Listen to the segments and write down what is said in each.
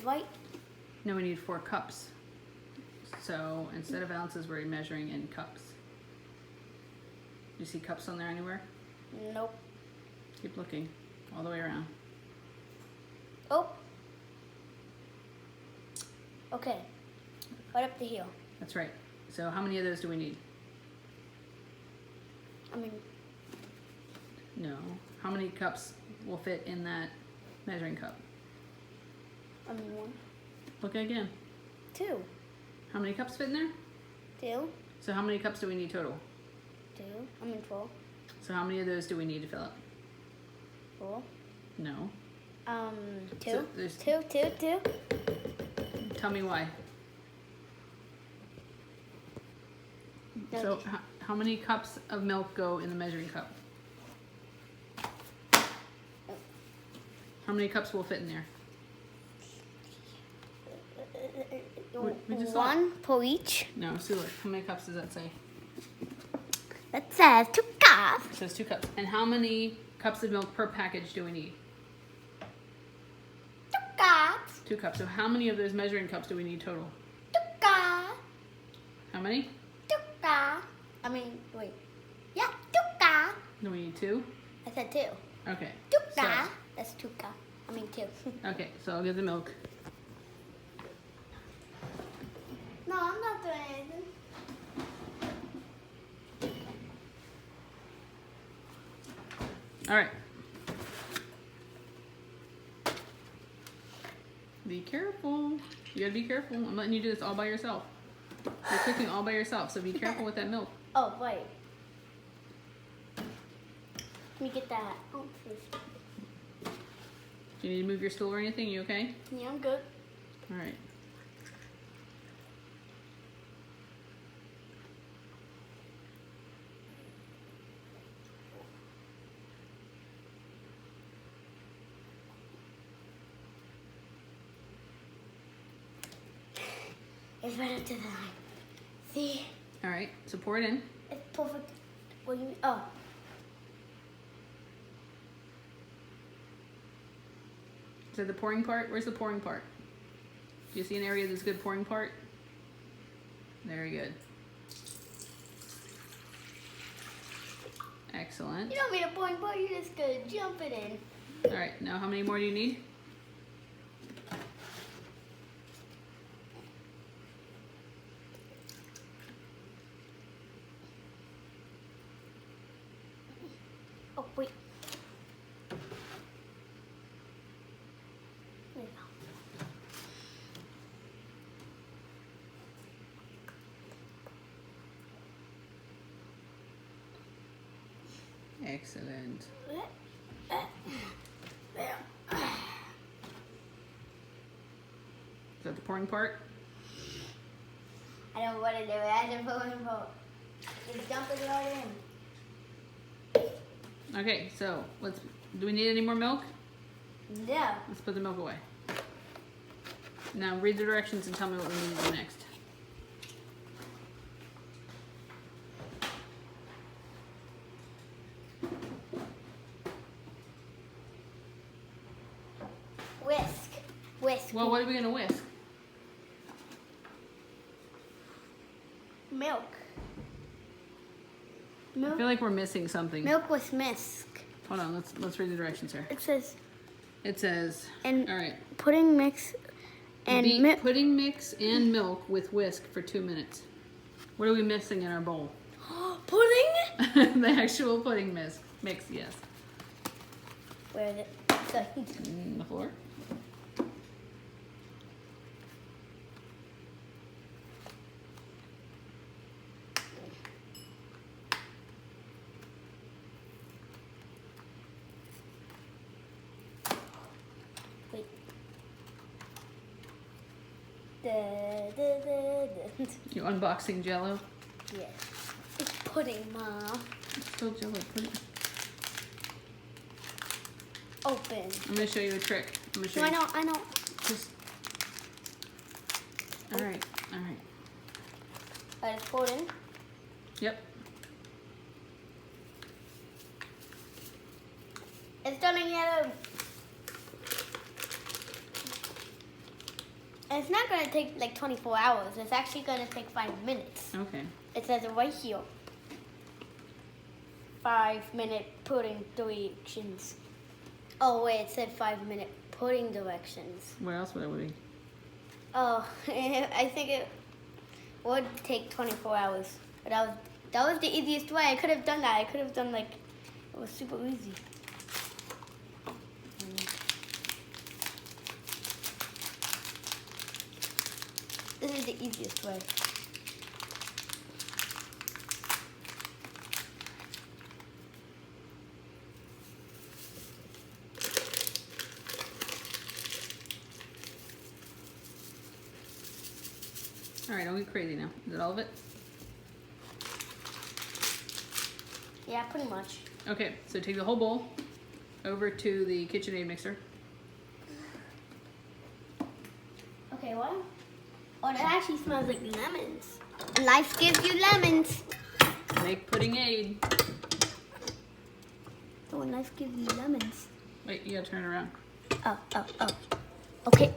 right? No, we need 4 cups. So instead of ounces, we're measuring in cups. Do you see cups on there anywhere? Nope. Keep looking all the way around. Oh. Okay. Right up the heel. That's right. So how many of those do we need? I mean, No. How many cups will fit in that measuring cup? 1. Look again. 2. How many cups fit in there? 2. So how many cups do we need total? 2. I mean 4. So how many of those do we need to fill up? 4. No. 2. So there's- 2. Tell me why. No. So how many cups of milk go in the measuring cup? How many cups will fit in there? We just saw it. 1 for each. No, see look. How many cups does that say? That says 2 cups. It says 2 cups. And how many cups of milk per package do we need? 2 cups. 2 cups. So how many of those measuring cups do we need total? 2 cups. How many? 2 cups. I mean, wait. Yeah, 2 cups. Do we need 2? I said 2. Okay. 2 So- cups. That's 2 cups. I mean 2. Okay, so I'll get the milk. No, I'm not doing anything. All right. Be careful. You gotta be careful. I'm letting you do this all by yourself. You're cooking all by yourself, so be careful with that milk. Oh, wait. Let me get that. Oh, please. Do you need to move your stool or anything? You okay? Yeah, I'm good. All right. It's right up to the line. See? All right. So pour it in. It's perfect. What do you mean? Oh. So the pouring part. Where's the pouring part? Do you see an area that's good pouring part? Very good. Excellent. You don't need a point, but you're just gonna jump it in. All right. Now, how many more do you need? Oh, wait. There you go. Excellent. There. Is that the pouring part? I don't want to do it. I have to put one vote. Just dump it right in. Okay. So let's. Do we need any more milk? No. Let's put the milk away. Now read the directions and tell me what we need to do next. Whisk. Whisk. Well, what are we gonna whisk? Milk. I Milk. feel like we're missing something. Milk with whisk. Hold on, let's read the directions here. It says, It says, and all right, pudding mix and beat milk. pudding mix and milk with whisk for 2 minutes. What are we missing in our bowl? Pudding? The actual pudding mix, yes. Where is it? Sorry. On the floor. Wait. Da. You unboxing Jello? Yes. It's pudding, Mom. It's still Jello pudding. Open. I'm gonna show you a trick. I'm gonna show No, you. I know. Just. All right. I just poured in. Yep. It's turning yellow. And it's not gonna take like 24 hours. It's actually gonna take 5 minutes. Okay. It says it right here. 5-minute pudding directions. Oh wait, it said 5-minute pudding directions. What else would it be? Oh, I think it would take 24 hours. But that was the easiest way. I could have done that. I could have done like, it was super easy. This is the easiest way. All right, don't get crazy now. Is that all of it? Yeah, pretty much. Okay, so take the whole bowl over to the KitchenAid mixer. Okay, what? Oh, that actually smells like lemons. Life gives you lemons. Make pudding aid. Oh, life gives you lemons. Wait, you gotta turn it around. Oh. Okay.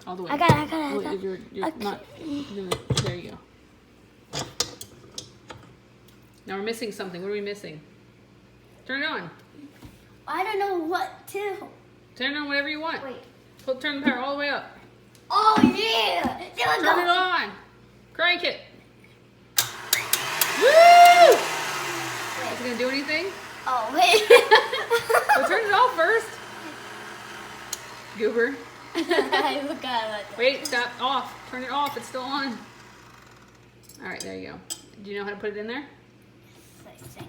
All the way. I got it. Wait, you're Okay. not. There you go. Now we're missing something. What are we missing? Turn it on. I don't know what to. Turn it on whatever you want. Wait. Turn the power all the way up. Oh yeah! There we Turn it go. on. Crank it. Woo! Is it gonna do anything? Oh wait. Well, turn it off first. Goober. I forgot about that. Wait, stop. Off. Turn it off. It's still on. All right, there you go. Do you know how to put it in there? I think.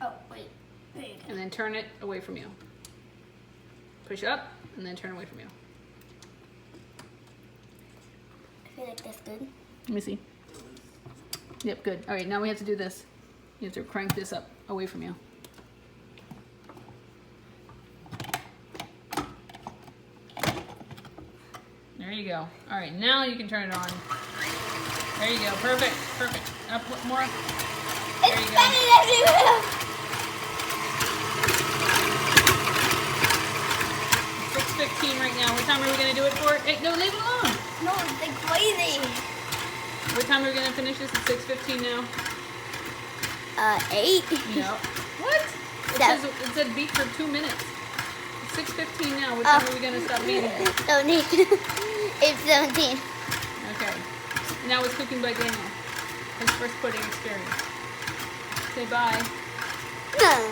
Oh wait. There you go. And then turn it away from you. Push up and then turn away from you. I feel like that's good. Let me see. Yep, good. All right, now we have to do this. You have to crank this up away from you. There you go. All right, now you can turn it on. There you go. Perfect. Perfect. Up more. There you It's go. better than everywhere. 6:15 right now. What time are we gonna do it for? Hey, no, leave it alone. No, it's like crazy. What time are we gonna finish this? It's 6:15 now. 8. No. What? It said beat for 2 minutes. It's 6:15 now. What time are we gonna stop beating it? 17. It's 17. Okay. Now it's cooking by Daniel. His first pudding experience. Say bye. No.